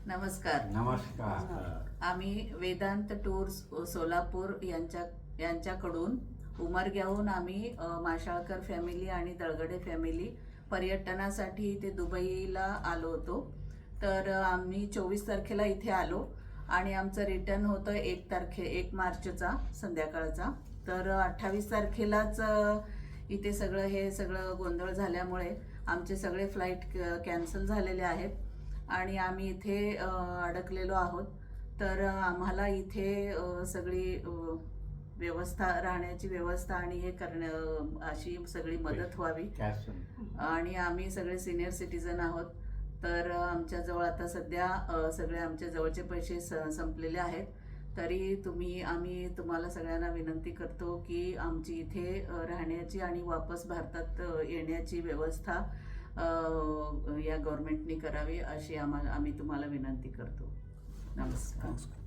नमस्कार. नमस्कार. आम्ही वेदांत टूर्स सोलापूर यांच्याकडून उमरग्याहून आम्ही माशाळकर फॅमिली आणि दळगडे फॅमिली पर्यटनासाठी इथे दुबईला आलो होतो. तर आम्ही 24 तारखेला इथे आलो आणि आमचं रिटर्न होतं 1 मार्चचा संध्याकाळचा. तर 28 तारखेलाच इथे सगळं गोंधळ झाल्यामुळे आमचे सगळे फ्लाईट कॅन्सल झालेले आहेत आणि आम्ही इथे अडकलेलो आहोत. तर आम्हाला इथे सगळी व्यवस्था, राहण्याची व्यवस्था आणि हे अशी सगळी मदत व्हावी. आणि आम्ही सगळे सिनियर सिटीजन आहोत. तर आमच्याजवळ आता सध्या सगळे आमच्या जवळचे पैसे संपलेले आहेत. तरी आम्ही तुम्हाला सगळ्यांना विनंती करतो की आमची इथे राहण्याची आणि वापस भारतात येण्याची व्यवस्था या गव्हर्नमेंटनी करावी अशी आम्ही तुम्हाला विनंती करतो. नमस्कार.